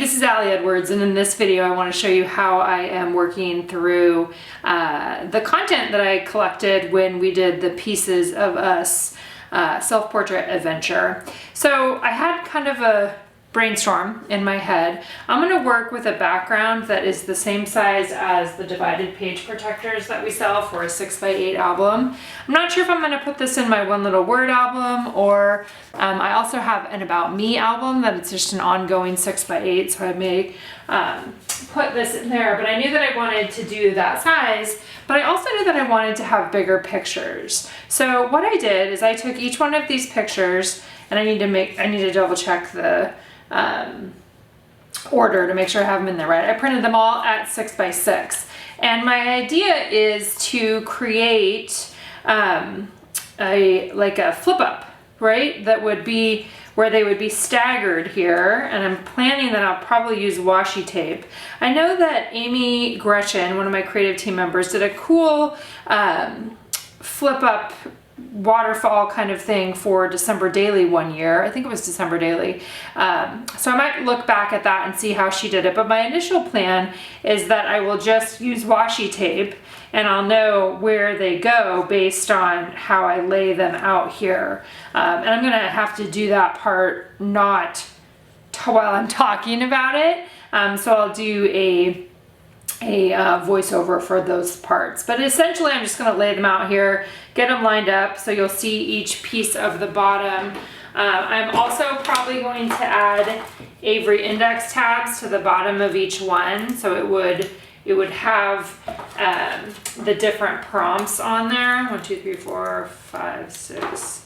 this is Allie Edwards, and in this video I want to show you how I am working through the content that I collected when we did the Pieces of Us self-portrait adventure. So I had kind of a brainstorm in my head. I'm going to work with a background that is the same size as the divided page protectors that we sell for a 6x8 album. I'm not sure if I'm going to put this in my one little word album, or I also have an About Me album that it's just an ongoing 6x8, so I may put this in there. But I knew that I wanted to do that size, but I also knew that I wanted to have bigger pictures. So what I did is I took each one of these pictures, and I need to double check the order to make sure I have them in there right. I printed them all at 6x6, and my idea is to create a flip up, right? That would be where they would be staggered here, and I'm planning that I'll probably use washi tape. I know that Amy Gretchen, one of my creative team members, did a cool flip up waterfall kind of thing for December Daily one year. I think it was December Daily. So I might look back at that and see how she did it. But my initial plan is that I will just use washi tape, and I'll know where they go based on how I lay them out here. And I'm gonna have to do that part not while I'm talking about it. So I'll do a voiceover for those parts. But essentially I'm just going to lay them out here, get them lined up so you'll see each piece of the bottom. I'm also probably going to add Avery index tabs to the bottom of each one, so it would have the different prompts on there. 1, 2, 3, 4, 5, 6,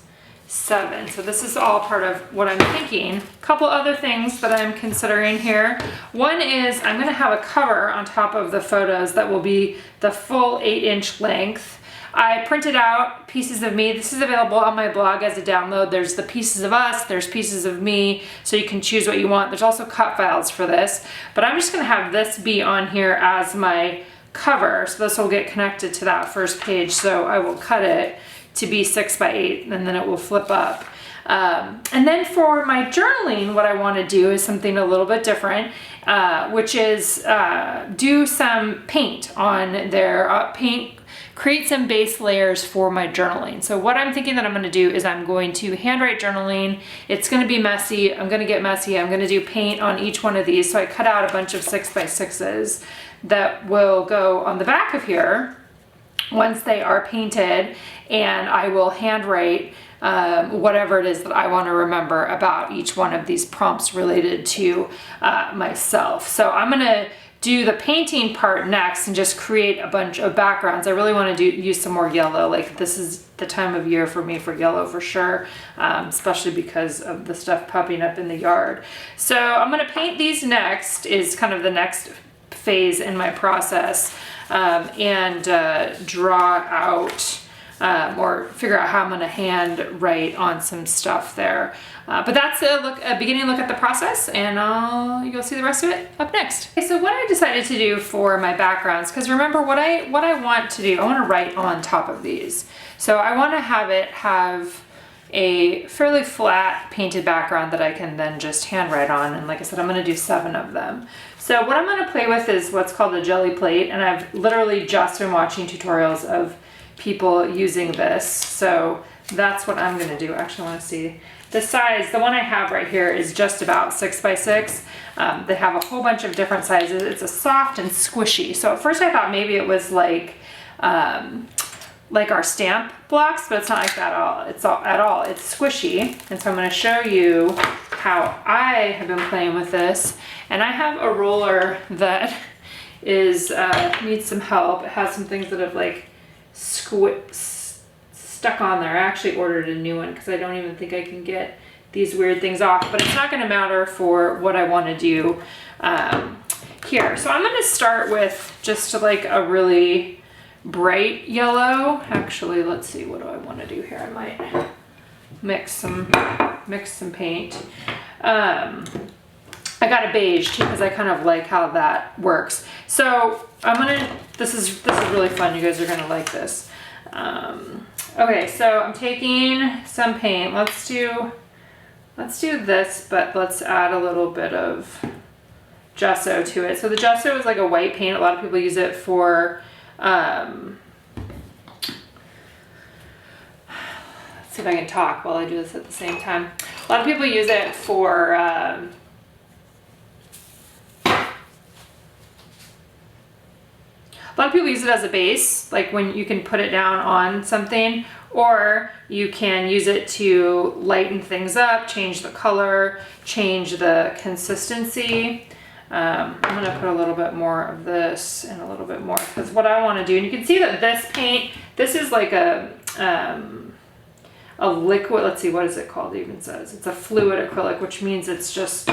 7. So this is all part of what I'm thinking. A couple other things that I'm considering here. One is I'm going to have a cover on top of the photos that will be the full 8-inch length. I printed out Pieces of Me. This is available on my blog as a download. There's the Pieces of Us, there's Pieces of Me, so you can choose what you want. There's also cut files for this, but I'm just going to have this be on here as my cover, so this will get connected to that first page. So I will cut it to be 6x8, and then it will flip up. And then for my journaling, what I want to do is something a little bit different, which is do some paint on there, create some base layers for my journaling. So what I'm thinking that I'm going to do is I'm going to handwrite journaling. It's going to be messy. I'm going to get messy. I'm going to do paint on each one of these. So I cut out a bunch of 6x6s that will go on the back of here once they are painted, and I will handwrite whatever it is that I want to remember about each one of these prompts related to myself. So I'm going to do the painting part next and just create a bunch of backgrounds. I really want to use some more yellow. Like, this is the time of year for me for yellow for sure, especially because of the stuff popping up in the yard. So I'm going to paint these next, is kind of the next phase in my process, and draw out or figure out how I'm going to hand write on some stuff there. But that's a beginning look at the process, and you'll see the rest of it up next. Okay, so what I decided to do for my backgrounds, because remember what I want to do, I want to write on top of these. So I want to have a fairly flat painted background that I can then just hand write on, and like I said, I'm going to do 7 of them. So what I'm going to play with is what's called a jelly plate, and I've literally just been watching tutorials of people using this, so that's what I'm going to do. Actually, I want to see the size. The one I have right here is just about 6x6. They have a whole bunch of different sizes. It's a soft and squishy. So at first I thought maybe it was like our stamp blocks, but it's not like that at all. It's squishy, and so I'm going to show you how I have been playing with this. And I have a roller that is needs some help. It has some things that have like stuck on there. I actually ordered a new one because I don't even think I can get these weird things off, but it's not going to matter for what I want to do here. So I'm going to start with just like a really bright yellow. Actually, let's see, what do I want to do here? I might mix some paint. I got a beige too because I kind of like how that works. So this is really fun. You guys are gonna like this. Okay, so I'm taking some paint. Let's do this, but let's add a little bit of gesso to it. So the gesso is like a white paint. A lot of people use it for, let's see if I can talk while I do this at the same time. A lot of people use it for, a lot of people use it as a base, like when you can put it down on something, or you can use it to lighten things up, change the color, change the consistency. I'm gonna put a little bit more of this and a little bit more, because what I wanna do, and you can see that this paint, this is like a liquid, let's see, what is it called? It even says it's a fluid acrylic, which means it's just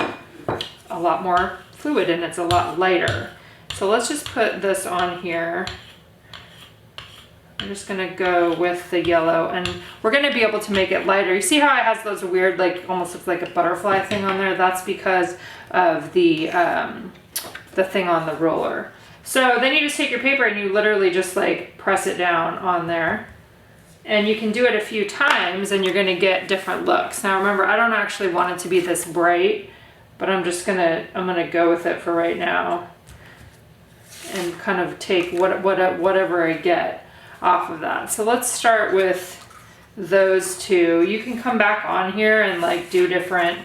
a lot more fluid and it's a lot lighter. So let's just put this on here. I'm just gonna go with the yellow, and we're gonna be able to make it lighter. You see how it has those weird, like almost looks like a butterfly thing on there? That's because of the thing on the roller. So then you just take your paper and you literally just like press it down on there. And you can do it a few times and you're gonna get different looks. Now remember, I don't actually want it to be this bright, but I'm gonna go with it for right now and kind of take whatever I get off of that. So let's start with those two. You can come back on here and like do different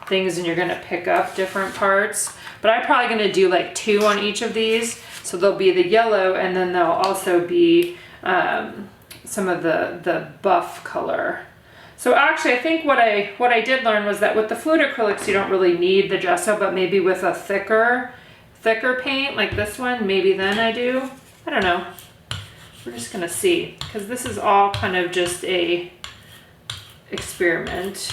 things and you're gonna pick up different parts, but I'm probably gonna do like 2 on each of these. So there'll be the yellow and then there'll also be some of the buff color. So actually I think what I did learn was that with the fluid acrylics you don't really need the gesso, but maybe with a thicker paint like this one, maybe then I do. I don't know. We're just gonna see, because this is all kind of just a experiment.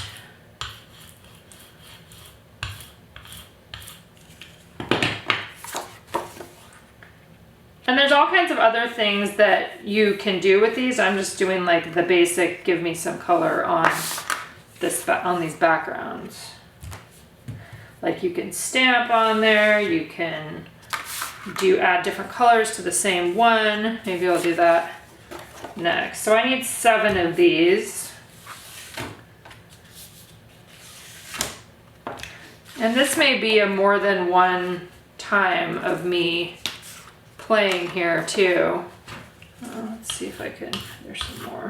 And there's all kinds of other things that you can do with these. I'm just doing like the basic, give me some color on these backgrounds. Like you can stamp on there, you can add different colors to the same one. Maybe I'll do that next. So I need 7 of these. And this may be a more than one time of me playing here too. Let's see if I can, there's some more.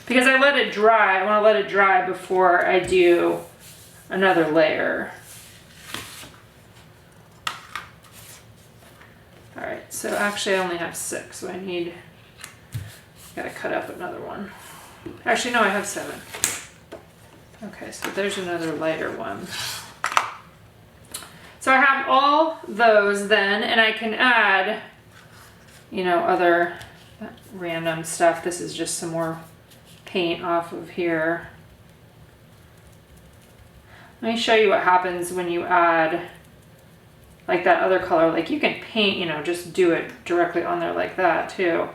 Because I let it dry, I want to let it dry before I do another layer. All right, so actually I only have 6, so I gotta cut up another one. Actually, no, I have 7. Okay, so there's another lighter one. So I have all those then, and I can add, you know, other random stuff. This is just some more paint off of here. Let me show you what happens when you add like that other color. Like you can paint, you know, just do it directly on there like that too.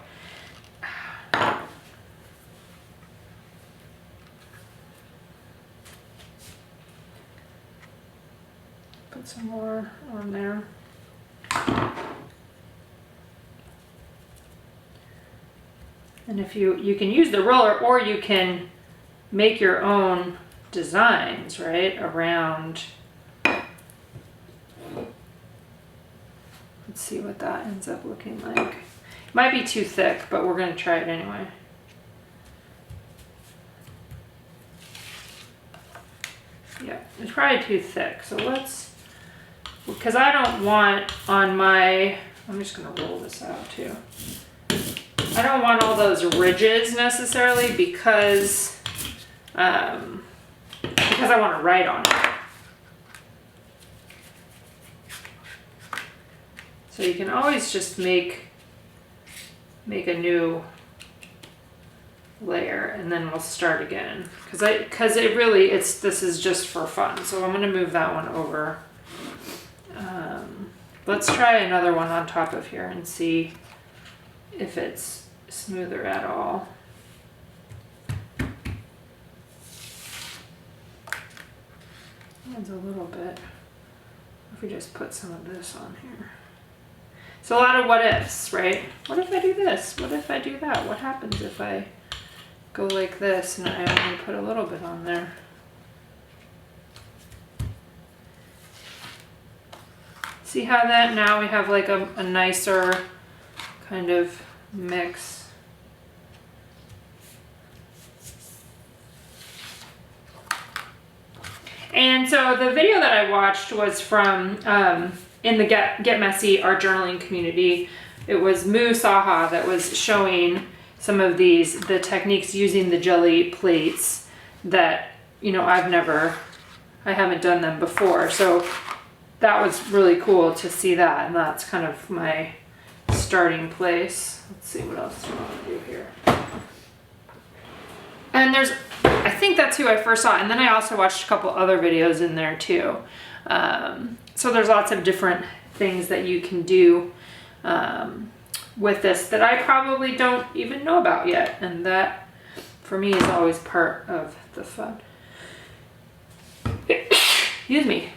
Put some more on there. And if you can use the roller, or you can make your own designs, right, around. Let's see what that ends up looking like. It might be too thick, but we're gonna try it anyway. Yeah, it's probably too thick, so let's, because I don't want on my, I'm just gonna roll this out too. I don't want all those ridges necessarily because I want to write on it. So you can always just make a new layer and then we'll start again. Because it really, this is just for fun. So I'm going to move that one over. Let's try another one on top of here and see if it's smoother at all. Adds a little bit. If we just put some of this on here. So a lot of what ifs, right? What if I do this? What if I do that? What happens if I go like this and I only put a little bit on there? See how that now we have like a nicer kind of mix. And so the video that I watched was from in the Get Messy art journaling community. It was Moo Saha that was showing some of the techniques using the jelly plates that, you know, I haven't done them before. So that was really cool to see that, and that's kind of my starting place. Let's see what else do I want to do here. And I think that's who I first saw, and then I also watched a couple other videos in there too. So there's lots of different things that you can do with this that I probably don't even know about yet, and that for me is always part of the fun. Excuse me.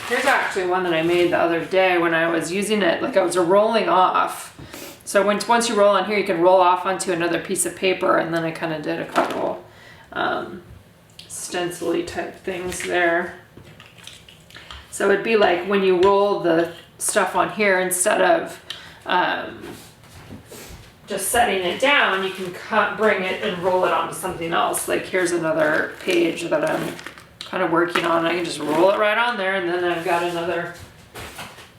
Here's actually one that I made the other day when I was using it, like I was rolling off. So once you roll on here, you can roll off onto another piece of paper, and then I kind of did a couple stencil-y type things there. So it'd be like when you roll the stuff on here, instead of just setting it down, you can bring it and roll it onto something else. Like here's another page that I'm kind of working on. I can just roll it right on there, and then I've got another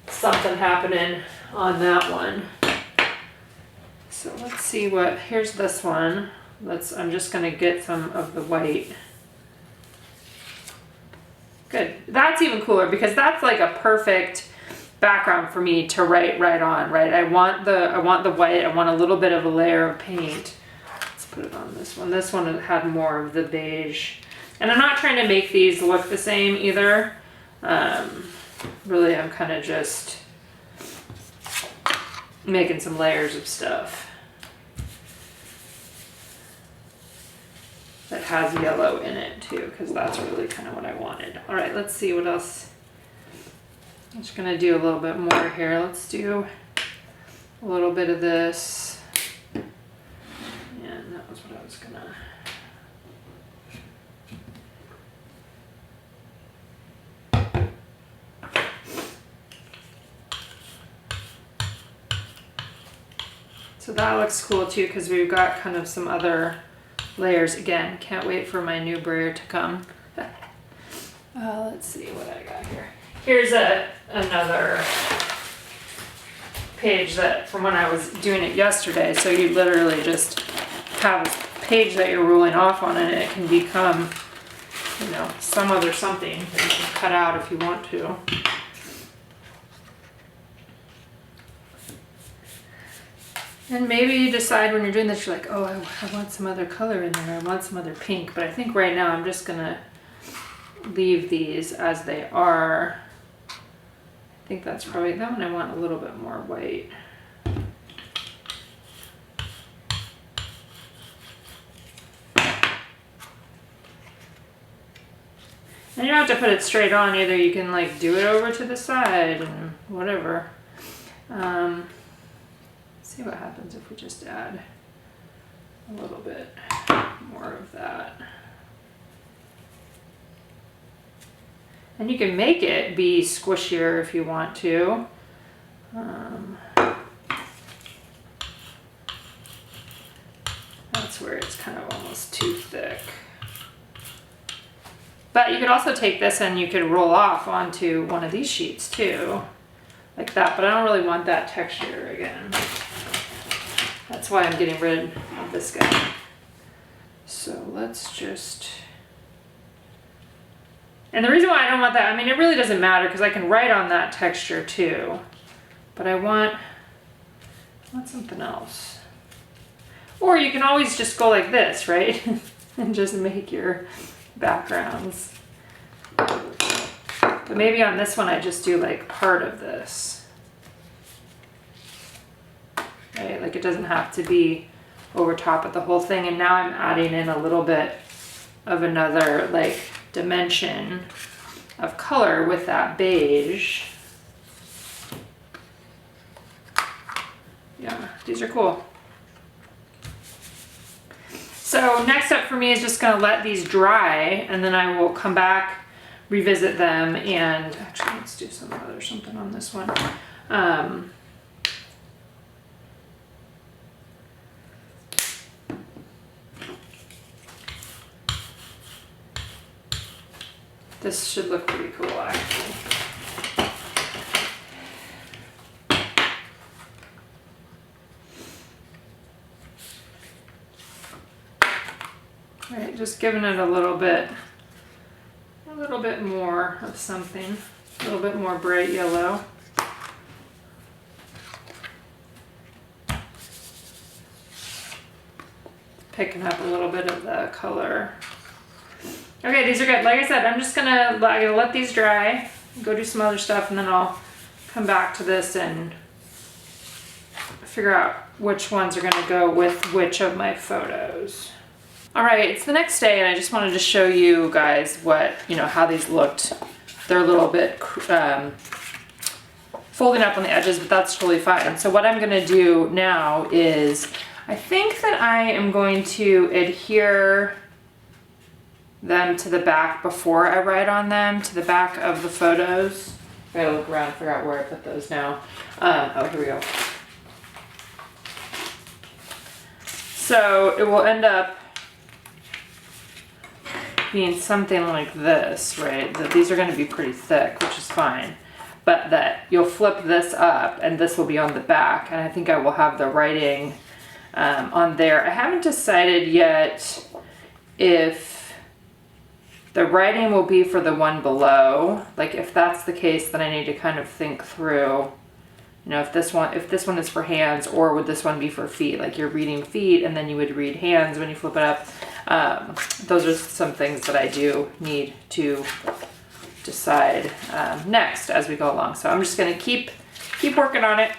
something happening on that one. So let's see here's this one. I'm just gonna get some of the white. Good, that's even cooler because that's like a perfect background for me to write right on, right? I want the white, I want a little bit of a layer of paint. Let's put it on this one. This one had more of the beige. And I'm not trying to make these look the same either. Really, I'm kind of just making some layers of stuff that has yellow in it too, because that's really kind of what I wanted. All right, let's see what else. I'm just gonna do a little bit more here. Let's do a little bit of this. And that was what I was gonna. So that looks cool too, because we've got kind of some other layers. Again, can't wait for my new brayer to come. Let's see what I got here. Here's another page that from when I was doing it yesterday. So you literally just have a page that you're ruling off on, and it can become, you know, some other something that you can cut out if you want to. And maybe you decide when you're doing this, you're like, oh, I want some other color in there. I want some other pink. But I think right now I'm just gonna leave these as they are. I think that's probably that one. I want a little bit more white. And you don't have to put it straight on either. You can like do it over to the side and whatever. See what happens if we just add a little bit more of that. And you can make it be squishier if you want to. That's where it's kind of almost too thick. But you could also take this and you could roll off onto one of these sheets too, like that. But I don't really want that texture again. That's why I'm getting rid of this guy. So let's just, and the reason why I don't want that, I mean, it really doesn't matter because I can write on that texture too, but I want something else. Or you can always just go like this, right? And just make your backgrounds. But maybe on this one I just do like part of this. Right? Like it doesn't have to be over top of the whole thing. And now I'm adding in a little bit of another like dimension of color with that beige. Yeah, these are cool. So next up for me is just gonna let these dry, and then I will come back revisit them. And actually, let's do something on this one. This should look pretty cool, actually. All right, just giving it a little bit more of something, a little bit more bright yellow. Picking up a little bit of the color. Okay, these are good. Like I said, I'm gonna let these dry, go do some other stuff, and then I'll come back to this and figure out which ones are gonna go with which of my photos. All right, it's the next day, and I just wanted to show you guys how these looked. They're a little bit folding up on the edges, but that's totally fine. So what I'm gonna do now is, I think that I am going to adhere them to the back before I write on them, to the back of the photos. I gotta look around and figure out where I put those now. Oh, here we go. So it will end up being something like this, right? That these are gonna be pretty thick, which is fine. But that you'll flip this up and this will be on the back, and I think I will have the writing on there. I haven't decided yet if the writing will be for the one below. Like if that's the case, then I need to kind of think through, if this one is for hands, or would this one be for feet? Like you're reading feet and then you would read hands when you flip it up. Those are some things that I do need to decide next as we go along. So I'm just gonna keep working on it.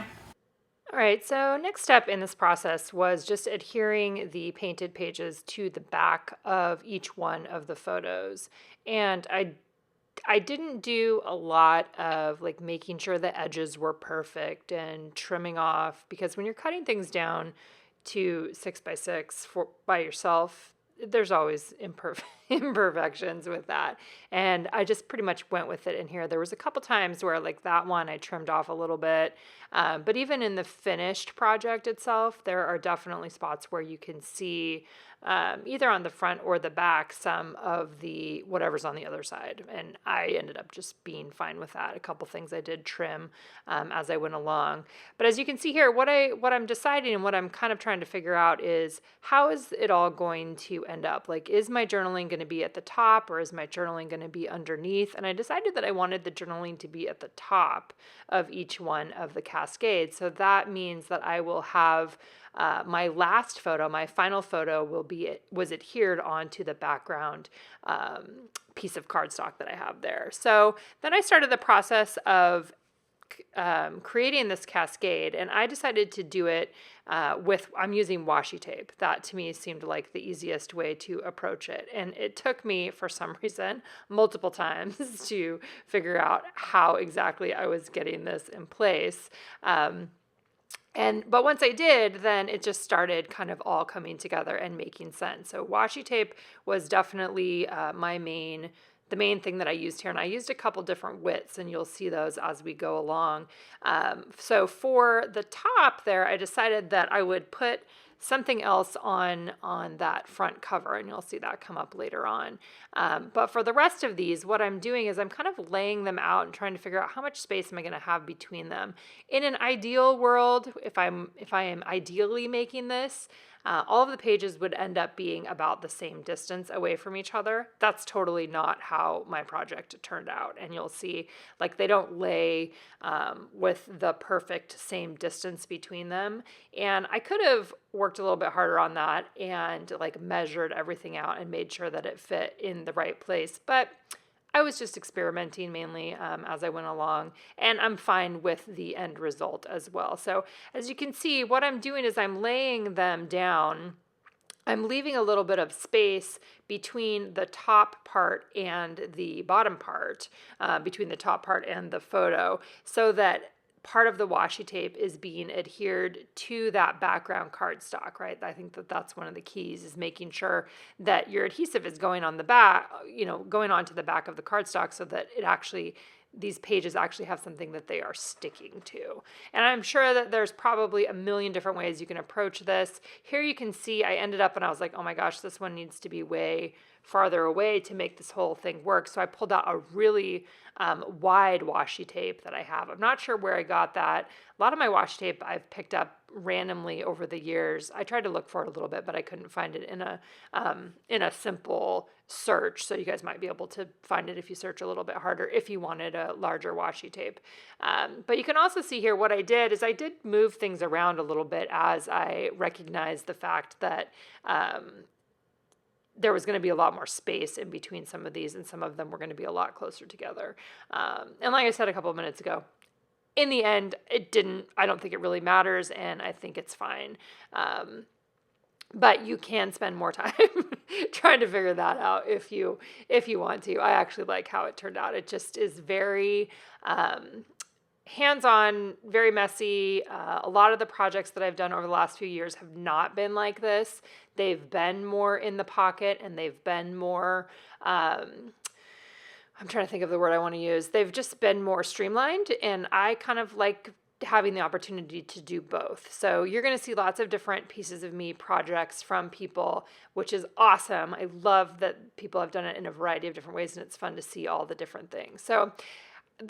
All right, so next step in this process was just adhering the painted pages to the back of each one of the photos. And I didn't do a lot of like making sure the edges were perfect and trimming off, because when you're cutting things down to 6x6 by yourself, there's always imperfections with that. And I just pretty much went with it in here. There was a couple times where like that one I trimmed off a little bit. But even in the finished project itself, there are definitely spots where you can see either on the front or the back some of the whatever's on the other side. And I ended up just being fine with that. A couple things I did trim as I went along. But as you can see here, what I'm deciding and what I'm kind of trying to figure out is, how is it all going to end up? Like, is my journaling going to be at the top, or is my journaling going to be underneath? And I decided that I wanted the journaling to be at the top of each one of the cascades. So that means that I will have my last photo, my final photo, was adhered onto the background piece of cardstock that I have there. So then I started the process of creating this cascade, and I decided to do it I'm using washi tape. That to me seemed like the easiest way to approach it. And it took me, for some reason, multiple times to figure out how exactly I was getting this in place. But once I did, then it just started kind of all coming together and making sense. So washi tape was definitely the main thing that I used here. And I used a couple different widths, and you'll see those as we go along. So for the top there, I decided that I would put something else on that front cover, and you'll see that come up later on. But for the rest of these, what I'm doing is I'm kind of laying them out and trying to figure out how much space am I going to have between them. In an ideal world, if I am ideally making this, all of the pages would end up being about the same distance away from each other. That's totally not how my project turned out. And you'll see, like, they don't lay with the perfect same distance between them. And I could have worked a little bit harder on that and like measured everything out and made sure that it fit in the right place. But I was just experimenting mainly as I went along, and I'm fine with the end result as well. So as you can see, what I'm doing is I'm laying them down. I'm leaving a little bit of space between the top part and the bottom part, between the top part and the photo, so that part of the washi tape is being adhered to that background cardstock, right? I think that that's one of the keys, is making sure that your adhesive is going on the back, going onto the back of the cardstock, so that it actually, these pages actually have something that they are sticking to. And I'm sure that there's probably a million different ways you can approach this. Here you can see I ended up and I was like, oh my gosh, this one needs to be way farther away to make this whole thing work. So I pulled out a really wide washi tape that I have. I'm not sure where I got that. A lot of my washi tape I've picked up randomly over the years. I tried to look for it a little bit, but I couldn't find it in a simple search. So you guys might be able to find it if you search a little bit harder, if you wanted a larger washi tape. But you can also see here what I did is I did move things around a little bit as I recognized the fact that there was going to be a lot more space in between some of these, and some of them were going to be a lot closer together. And like I said a couple of minutes ago, in the end, I don't think it really matters, and I think it's fine. But you can spend more time trying to figure that out if you want to. I actually like how it turned out. It just is very hands-on, very messy. A lot of the projects that I've done over the last few years have not been like this. They've been more in the pocket, and they've been more, I'm trying to think of the word I want to use. They've just been more streamlined, and I kind of like having the opportunity to do both. So you're going to see lots of different pieces of me projects from people, which is awesome. I love that people have done it in a variety of different ways, and it's fun to see all the different things. So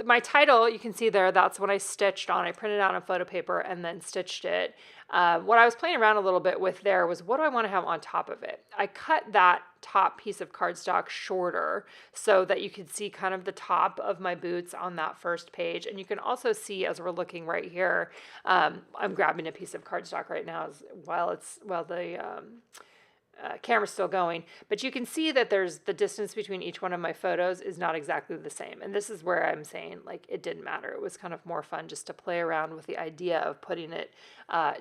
my title, you can see there, that's what I stitched on. I printed out on photo paper and then stitched it. What I was playing around a little bit with there was, what do I want to have on top of it? I cut that top piece of cardstock shorter so that you could see kind of the top of my boots on that first page. And you can also see, as we're looking right here, I'm grabbing a piece of cardstock right now while the camera's still going, but you can see that there's the distance between each one of my photos is not exactly the same. And this is where I'm saying, like, it didn't matter. It was kind of more fun just to play around with the idea of putting it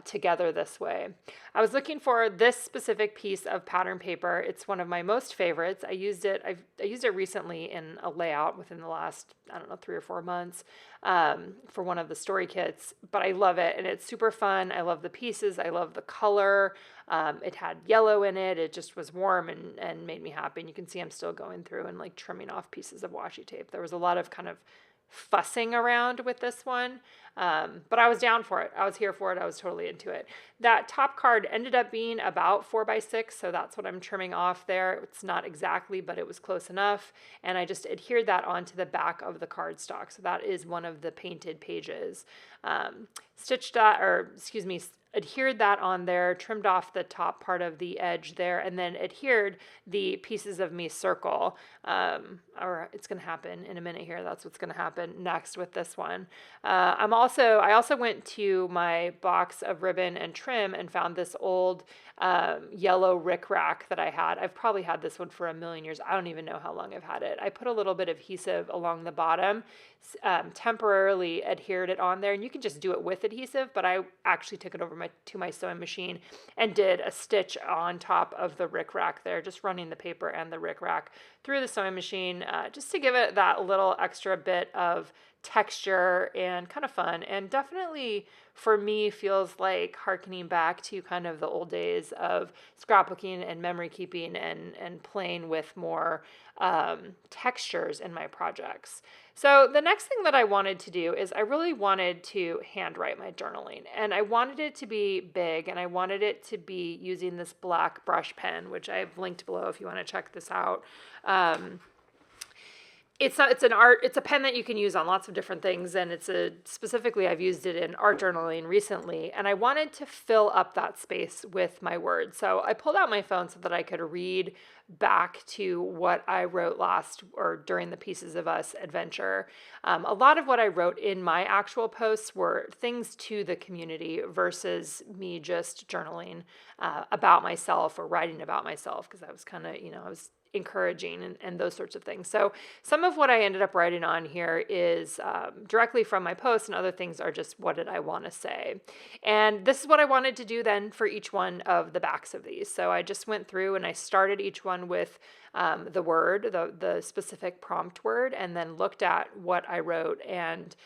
together this way. I was looking for this specific piece of pattern paper. It's one of my most favorites. I used it recently in a layout within the last, 3 or 4 months for one of the story kits, but I love it, and it's super fun. I love the pieces. I love the color. It had yellow in it. It just was warm and made me happy. And you can see I'm still going through and like trimming off pieces of washi tape. There was a lot of kind of fussing around with this one, but I was down for it. I was here for it. I was totally into it. That top card ended up being about 4x6, so that's what I'm trimming off there. It's not exactly, but it was close enough, and I just adhered that onto the back of the cardstock. So that is one of the painted pages. Adhered that on there, trimmed off the top part of the edge there, and then adhered the pieces of me circle. Or it's going to happen in a minute here. That's what's going to happen next with this one. I also went to my box of ribbon and trim and found this old yellow rickrack that I had. I've probably had this one for a million years. I don't even know how long I've had it. I put a little bit of adhesive along the bottom, temporarily adhered it on there, and you can just do it with adhesive, but I actually took it over to my sewing machine and did a stitch on top of the rickrack there, just running the paper and the rickrack through the sewing machine, just to give it that little extra bit of texture and kind of fun, and definitely for me feels like harkening back to kind of the old days of scrapbooking and memory keeping and playing with more textures in my projects. So the next thing that I wanted to do is I really wanted to handwrite my journaling, and I wanted it to be big, and I wanted it to be using this black brush pen, which I've linked below if you want to check this out. It's a pen that you can use on lots of different things, and specifically I've used it in art journaling recently, and I wanted to fill up that space with my words. So I pulled out my phone so that I could read back to what I wrote during the Pieces of Us adventure. A lot of what I wrote in my actual posts were things to the community versus me just journaling about myself or writing about myself, because I was kind of, I was encouraging and those sorts of things. So some of what I ended up writing on here is directly from my posts, and other things are just what did I want to say. And this is what I wanted to do then for each one of the backs of these. So I just went through and I started each one with the word, the specific prompt word, and then looked at what I wrote and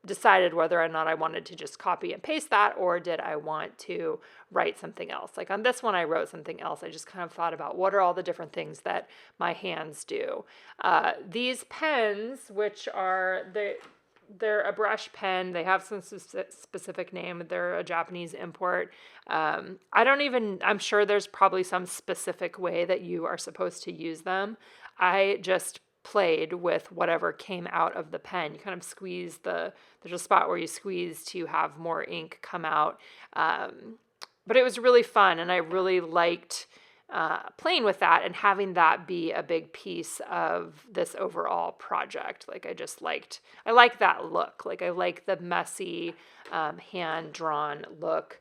decided whether or not I wanted to just copy and paste that, or did I want to write something else. Like on this one, I wrote something else. I just kind of thought about what are all the different things that my hands do. These pens, which are they're a brush pen. They have some specific name. They're a Japanese import. I'm sure there's probably some specific way that you are supposed to use them. I just played with whatever came out of the pen. You kind of squeeze there's a spot where you squeeze to have more ink come out. But it was really fun, and I really liked playing with that and having that be a big piece of this overall project. Like I like that look. Like I like the messy, hand-drawn look.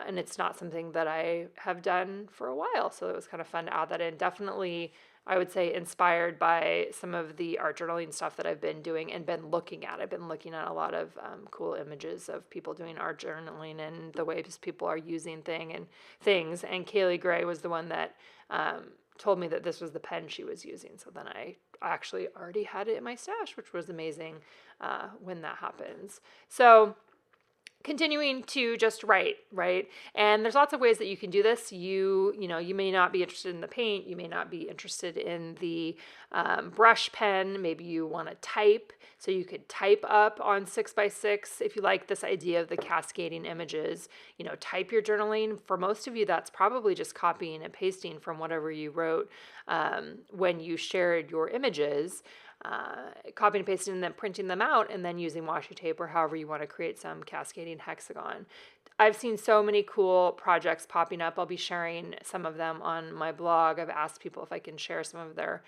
And it's not something that I have done for a while. So it was kind of fun to add that in. Definitely, I would say, inspired by some of the art journaling stuff that I've been doing and been looking at. I've been looking at a lot of cool images of people doing art journaling and the ways people are using things. And Kaylee Gray was the one that told me that this was the pen she was using. So then I actually already had it in my stash, which was amazing when that happens. So continuing to just write, right? And there's lots of ways that you can do this. You may not be interested in the paint. You may not be interested in the brush pen. Maybe you want to type. So you could type up on 6x6 if you like this idea of the cascading images. Type your journaling. For most of you, that's probably just copying and pasting from whatever you wrote when you shared your images. Copying and pasting and then printing them out and then using washi tape or however you want to create some cascading hexagon. I've seen so many cool projects popping up. I'll be sharing some of them on my blog. I've asked people if I can share some of their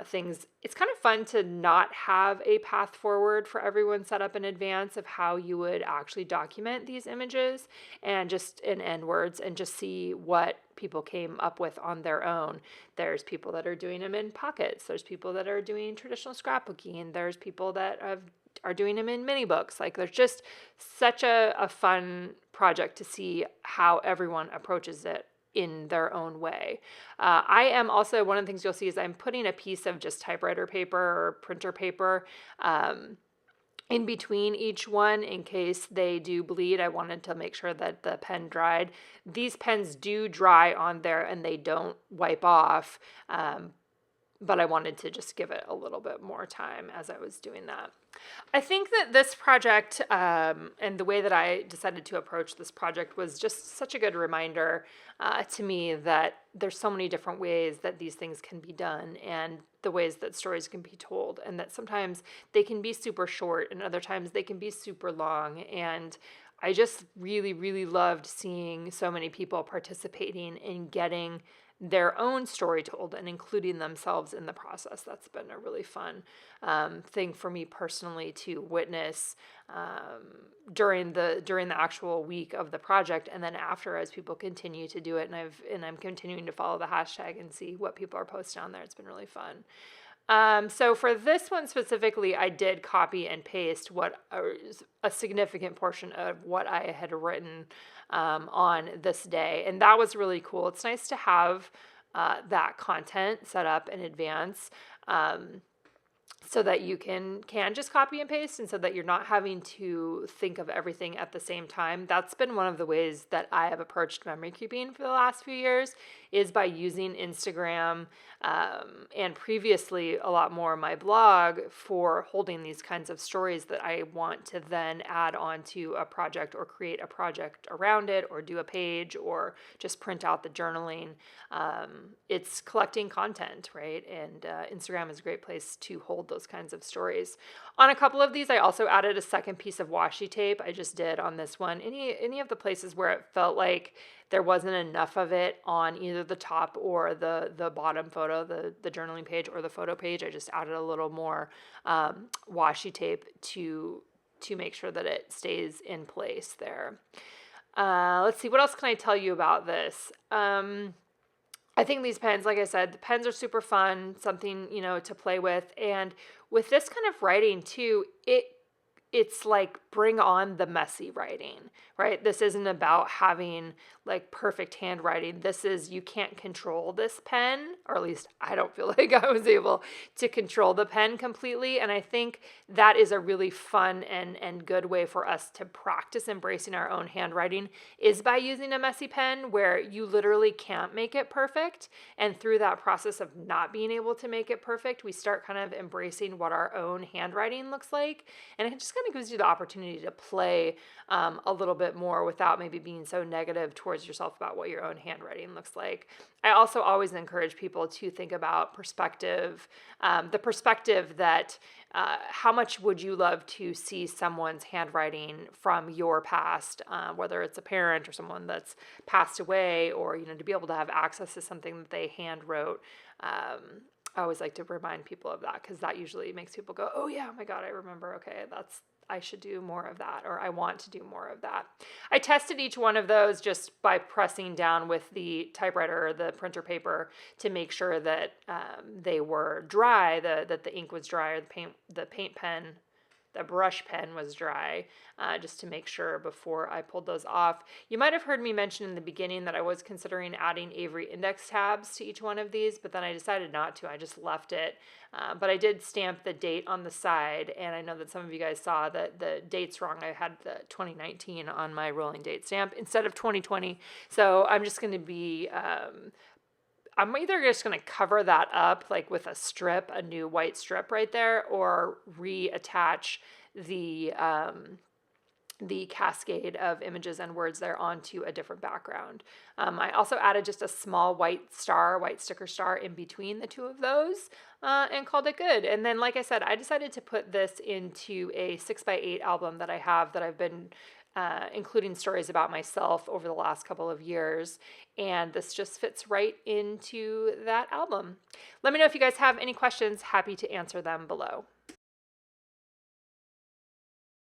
things. It's kind of fun to not have a path forward for everyone set up in advance of how you would actually document these images and just in end words and just see what people came up with on their own. There's people that are doing them in pockets. There's people that are doing traditional scrapbooking. There's people that are doing them in mini books. Like there's just such a fun project to see how everyone approaches it in their own way. I am also, one of the things you'll see is I'm putting a piece of just typewriter paper or printer paper in between each one in case they do bleed. I wanted to make sure that the pen dried. These pens do dry on there and they don't wipe off, but I wanted to just give it a little bit more time as I was doing that. I think that this project and the way that I decided to approach this project was just such a good reminder to me that there's so many different ways that these things can be done and the ways that stories can be told, and that sometimes they can be super short and other times they can be super long. And I just really, really loved seeing so many people participating in getting their own story told and including themselves in the process. That's been a really fun thing for me personally to witness during the actual week of the project, and then after as people continue to do it. And I'm continuing to follow the hashtag and see what people are posting on there. It's been really fun. So for this one specifically, I did copy and paste a significant portion of what I had written on this day. And that was really cool. It's nice to have that content set up in advance so that you can just copy and paste, and so that you're not having to think of everything at the same time. That's been one of the ways that I have approached memory keeping for the last few years, is by using Instagram and previously a lot more my blog for holding these kinds of stories that I want to then add onto a project or create a project around it or do a page or just print out the journaling. It's collecting content, right? And Instagram is a great place to hold those kinds of stories. On a couple of these, I also added a second piece of washi tape. I just did on this one. Any of the places where it felt like there wasn't enough of it on either the top or the bottom photo, the journaling page or the photo page, I just added a little more washi tape to make sure that it stays in place there. Let's see, what else can I tell you about this? I think these pens, like I said, the pens are super fun, something, to play with. And with this kind of writing too, it's like bring on the messy writing, right? This isn't about having like perfect handwriting. This is, you can't control this pen, or at least I don't feel like I was able to control the pen completely. And I think that is a really fun and good way for us to practice embracing our own handwriting, is by using a messy pen where you literally can't make it perfect. And through that process of not being able to make it perfect, we start kind of embracing what our own handwriting looks like. And it just kind of gives you the opportunity to play a little bit more without maybe being so negative towards yourself about what your own handwriting looks like. I also always encourage people to think about perspective, the perspective that how much would you love to see someone's handwriting from your past, whether it's a parent or someone that's passed away, or, you know, to be able to have access to something that they hand wrote. I always like to remind people of that, because that usually makes people go, oh yeah, oh my God, I remember. Okay, I should do more of that, or I want to do more of that. I tested each one of those just by pressing down with the typewriter or the printer paper to make sure that they were dry, that the ink was dry, or the paint pen, the brush pen was dry, just to make sure before I pulled those off. You might have heard me mention in the beginning that I was considering adding Avery index tabs to each one of these, but then I decided not to. I just left it. But I did stamp the date on the side, and I know that some of you guys saw that the date's wrong. I had the 2019 on my rolling date stamp instead of 2020. So I'm just going to be... I'm either just going to cover that up like with a strip, a new white strip right there, or reattach the cascade of images and words there onto a different background. I also added just a small white sticker star in between the two of those, and called it good. And then, like I said, I decided to put this into a 6x8 album that I have, that I've been including stories about myself over the last couple of years. And this just fits right into that album. Let me know if you guys have any questions. Happy to answer them below.